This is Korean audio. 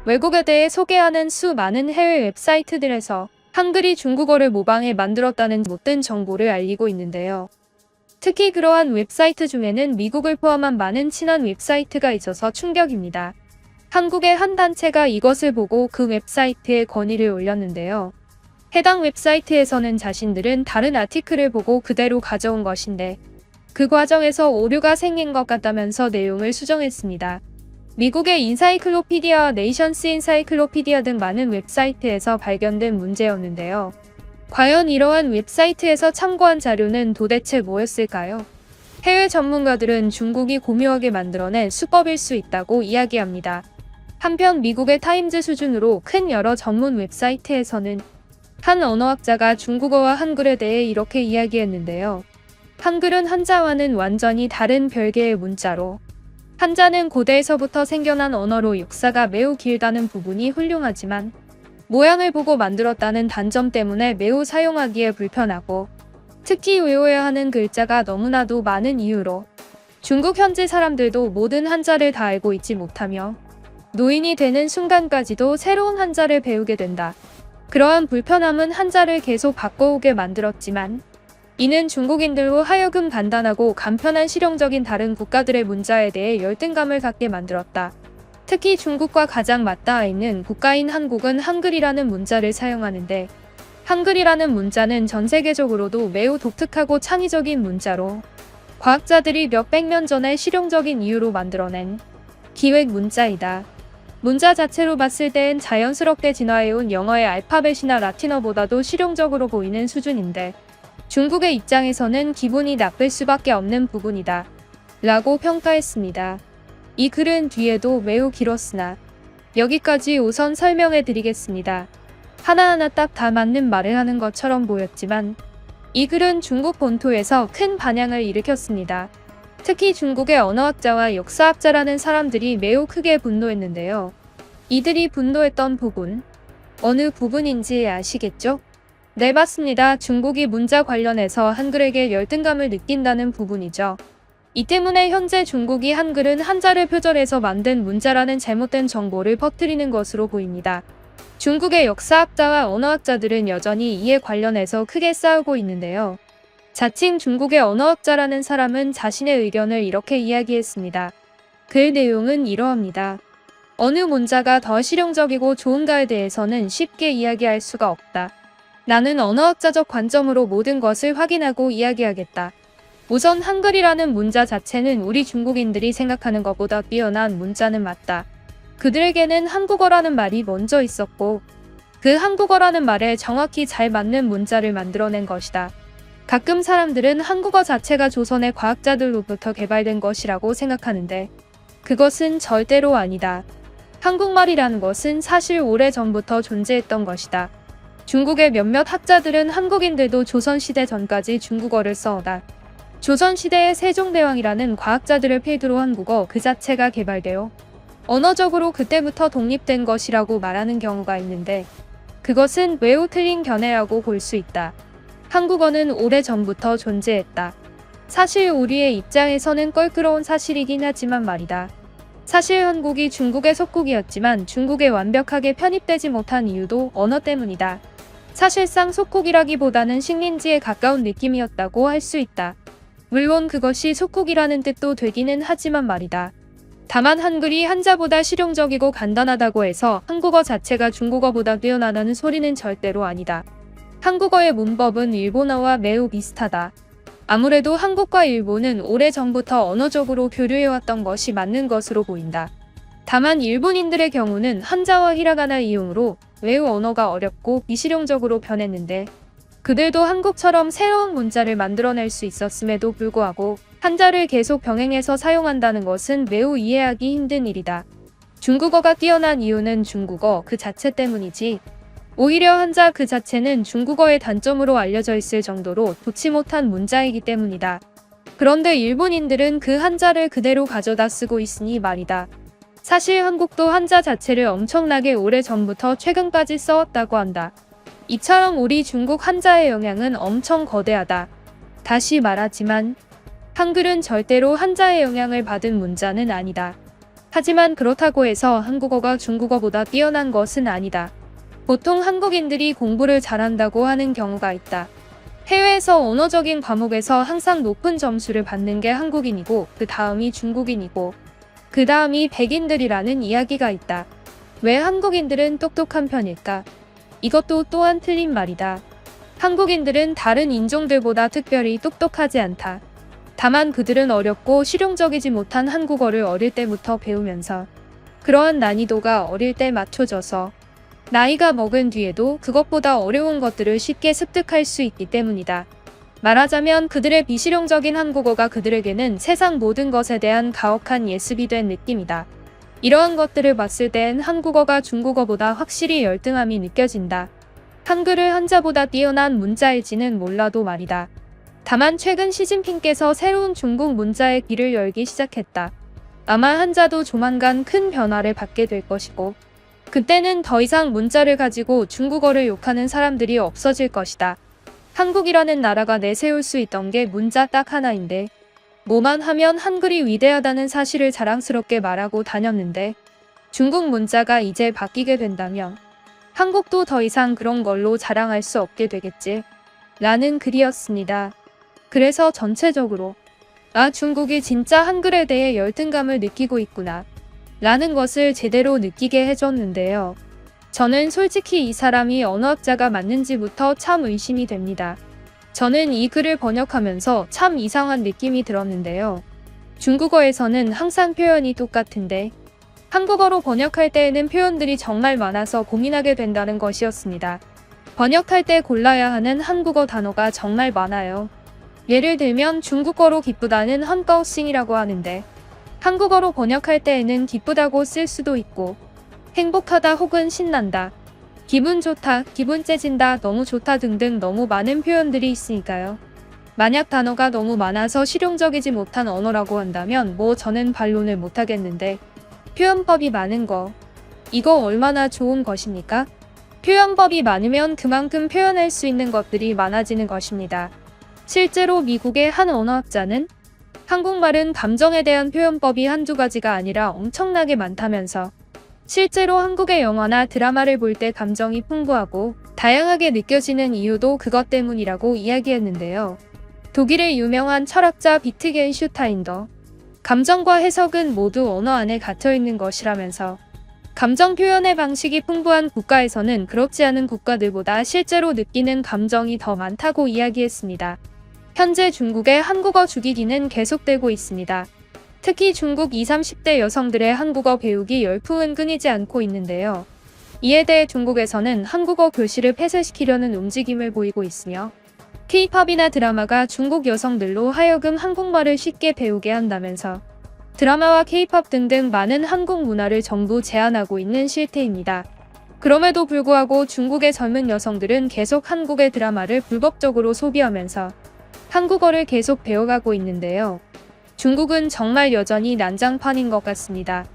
외국에 대해 소개하는 수많은 해외 웹사이트들에서 한글이 중국어를 모방해 만들었다는 못된 정보를 알리고 있는데요. 특히 그러한 웹사이트 중에는 미국을 포함한 많은 친한 웹사이트가 있어서 충격입니다. 한국의 한 단체가 이것을 보고 그 웹사이트에 건의를 올렸는데요. 해당 웹사이트에서는 자신들은 다른 아티클을 보고 그대로 가져온 것인데 그 과정에서 오류가 생긴 것 같다면서 내용을 수정했습니다. 미국의 인사이클로피디아와 네이션스 인사이클로피디아 등 많은 웹사이트에서 발견된 문제였는데요. 과연 이러한 웹사이트에서 참고한 자료는 도대체 뭐였을까요? 해외 전문가들은 중국이 고묘하게 만들어낸 수법일 수 있다고 이야기합니다. 한편 미국의 타임즈 수준으로 큰 여러 전문 웹사이트에서는 한 언어학자가 중국어와 한글에 대해 이렇게 이야기했는데요. 한글은 한자와는 완전히 다른 별개의 문자로 한자는 고대에서부터 생겨난 언어로 역사가 매우 길다는 부분이 훌륭하지만 모양을 보고 만들었다는 단점 때문에 매우 사용하기에 불편하고 특히 외워야 하는 글자가 너무나도 많은 이유로 중국 현지 사람들도 모든 한자를 다 알고 있지 못하며 노인이 되는 순간까지도 새로운 한자를 배우게 된다. 그러한 불편함은 한자를 계속 바꿔오게 만들었지만 이는 중국인들로 하여금 간단하고 간편한 실용적인 다른 국가들의 문자에 대해 열등감을 갖게 만들었다. 특히 중국과 가장 맞닿아 있는 국가인 한국은 한글이라는 문자를 사용하는데 한글이라는 문자는 전 세계적으로도 매우 독특하고 창의적인 문자로 과학자들이 몇백 년 전에 실용적인 이유로 만들어낸 기획 문자이다. 문자 자체로 봤을 땐 자연스럽게 진화해온 영어의 알파벳이나 라틴어보다도 실용적으로 보이는 수준인데 중국의 입장에서는 기분이 나쁠 수밖에 없는 부분이다. 라고 평가했습니다. 이 글은 뒤에도 매우 길었으나 여기까지 우선 설명해 드리겠습니다. 하나하나 딱 다 맞는 말을 하는 것처럼 보였지만 이 글은 중국 본토에서 큰 반향을 일으켰습니다. 특히 중국의 언어학자와 역사학자라는 사람들이 매우 크게 분노했는데요. 이들이 분노했던 부분, 어느 부분인지 아시겠죠? 네, 맞습니다. 중국이 문자 관련해서 한글에게 열등감을 느낀다는 부분이죠. 이 때문에 현재 중국이 한글은 한자를 표절해서 만든 문자라는 잘못된 정보를 퍼뜨리는 것으로 보입니다. 중국의 역사학자와 언어학자들은 여전히 이에 관련해서 크게 싸우고 있는데요. 자칭 중국의 언어학자라는 사람은 자신의 의견을 이렇게 이야기했습니다. 그 내용은 이러합니다. 어느 문자가 더 실용적이고 좋은가에 대해서는 쉽게 이야기할 수가 없다. 나는 언어학자적 관점으로 모든 것을 확인하고 이야기하겠다. 우선 한글이라는 문자 자체는 우리 중국인들이 생각하는 것보다 뛰어난 문자는 맞다. 그들에게는 한국어라는 말이 먼저 있었고 그 한국어라는 말에 정확히 잘 맞는 문자를 만들어낸 것이다. 가끔 사람들은 한국어 자체가 조선의 과학자들로부터 개발된 것이라고 생각하는데 그것은 절대로 아니다. 한국말이라는 것은 사실 오래전부터 존재했던 것이다. 중국의 몇몇 학자들은 한국인들도 조선시대 전까지 중국어를 써오다. 조선시대의 세종대왕이라는 과학자들을 필두로 한국어 그 자체가 개발되어 언어적으로 그때부터 독립된 것이라고 말하는 경우가 있는데 그것은 매우 틀린 견해라고 볼 수 있다. 한국어는 오래전부터 존재했다. 사실 우리의 입장에서는 껄끄러운 사실이긴 하지만 말이다. 사실 한국이 중국의 속국이었지만 중국에 완벽하게 편입되지 못한 이유도 언어 때문이다. 사실상 속국이라기보다는 식민지에 가까운 느낌이었다고 할 수 있다. 물론 그것이 속국이라는 뜻도 되기는 하지만 말이다. 다만 한글이 한자보다 실용적이고 간단하다고 해서 한국어 자체가 중국어보다 뛰어나다는 소리는 절대로 아니다. 한국어의 문법은 일본어와 매우 비슷하다. 아무래도 한국과 일본은 오래전부터 언어적으로 교류해왔던 것이 맞는 것으로 보인다. 다만 일본인들의 경우는 한자와 히라가나 이용으로 매우 언어가 어렵고 비실용적으로 변했는데 그들도 한국처럼 새로운 문자를 만들어낼 수 있었음에도 불구하고 한자를 계속 병행해서 사용한다는 것은 매우 이해하기 힘든 일이다. 중국어가 뛰어난 이유는 중국어 그 자체 때문이지 오히려 한자 그 자체는 중국어의 단점으로 알려져 있을 정도로 좋지 못한 문자이기 때문이다. 그런데 일본인들은 그 한자를 그대로 가져다 쓰고 있으니 말이다. 사실 한국도 한자 자체를 엄청나게 오래전부터 최근까지 써왔다고 한다. 이처럼 우리 중국 한자의 영향은 엄청 거대하다. 다시 말하지만 한글은 절대로 한자의 영향을 받은 문자는 아니다. 하지만 그렇다고 해서 한국어가 중국어보다 뛰어난 것은 아니다. 보통 한국인들이 공부를 잘한다고 하는 경우가 있다. 해외에서 언어적인 과목에서 항상 높은 점수를 받는 게 한국인이고 그 다음이 중국인이고 그 다음이 백인들이라는 이야기가 있다. 왜 한국인들은 똑똑한 편일까? 이것도 또한 틀린 말이다. 한국인들은 다른 인종들보다 특별히 똑똑하지 않다. 다만 그들은 어렵고 실용적이지 못한 한국어를 어릴 때부터 배우면서 그러한 난이도가 어릴 때 맞춰져서 나이가 먹은 뒤에도 그것보다 어려운 것들을 쉽게 습득할 수 있기 때문이다. 말하자면 그들의 비실용적인 한국어가 그들에게는 세상 모든 것에 대한 가혹한 예습이 된 느낌이다. 이러한 것들을 봤을 땐 한국어가 중국어보다 확실히 열등함이 느껴진다. 한글을 한자보다 뛰어난 문자일지는 몰라도 말이다. 다만 최근 시진핑께서 새로운 중국 문자의 길을 열기 시작했다. 아마 한자도 조만간 큰 변화를 받게 될 것이고 그때는 더 이상 문자를 가지고 중국어를 욕하는 사람들이 없어질 것이다. 한국이라는 나라가 내세울 수 있던 게 문자 딱 하나인데 뭐만 하면 한글이 위대하다는 사실을 자랑스럽게 말하고 다녔는데 중국 문자가 이제 바뀌게 된다면 한국도 더 이상 그런 걸로 자랑할 수 없게 되겠지. 라는 글이었습니다. 그래서 전체적으로 중국이 진짜 한글에 대해 열등감을 느끼고 있구나. 라는 것을 제대로 느끼게 해줬는데요. 저는 솔직히 이 사람이 언어학자가 맞는지부터 참 의심이 됩니다. 저는 이 글을 번역하면서 참 이상한 느낌이 들었는데요. 중국어에서는 항상 표현이 똑같은데 한국어로 번역할 때에는 표현들이 정말 많아서 고민하게 된다는 것이었습니다. 번역할 때 골라야 하는 한국어 단어가 정말 많아요. 예를 들면 중국어로 기쁘다는 헌거싱이라고 하는데 한국어로 번역할 때에는 기쁘다고 쓸 수도 있고 행복하다 혹은 신난다, 기분 좋다, 기분 째진다, 너무 좋다 등등 너무 많은 표현들이 있으니까요. 만약 단어가 너무 많아서 실용적이지 못한 언어라고 한다면 저는 반론을 못하겠는데 표현법이 많은 거, 이거 얼마나 좋은 것입니까? 표현법이 많으면 그만큼 표현할 수 있는 것들이 많아지는 것입니다. 실제로 미국의 한 언어학자는 한국말은 감정에 대한 표현법이 한두 가지가 아니라 엄청나게 많다면서 실제로 한국의 영화나 드라마를 볼 때 감정이 풍부하고 다양하게 느껴지는 이유도 그것 때문이라고 이야기했는데요. 독일의 유명한 철학자 비트겐슈타인도 감정과 해석은 모두 언어 안에 갇혀있는 것이라면서 감정 표현의 방식이 풍부한 국가에서는 그렇지 않은 국가들보다 실제로 느끼는 감정이 더 많다고 이야기했습니다. 현재 중국의 한국어 주기기는 계속되고 있습니다. 특히 중국 20, 30대 여성들의 한국어 배우기 열풍은 끊이지 않고 있는데요. 이에 대해 중국에서는 한국어 교실을 폐쇄시키려는 움직임을 보이고 있으며 K-팝이나 드라마가 중국 여성들로 하여금 한국말을 쉽게 배우게 한다면서 드라마와 K-팝 등등 많은 한국 문화를 전부 제한하고 있는 실태입니다. 그럼에도 불구하고 중국의 젊은 여성들은 계속 한국의 드라마를 불법적으로 소비하면서 한국어를 계속 배워가고 있는데요. 중국은 정말 여전히 난장판인 것 같습니다.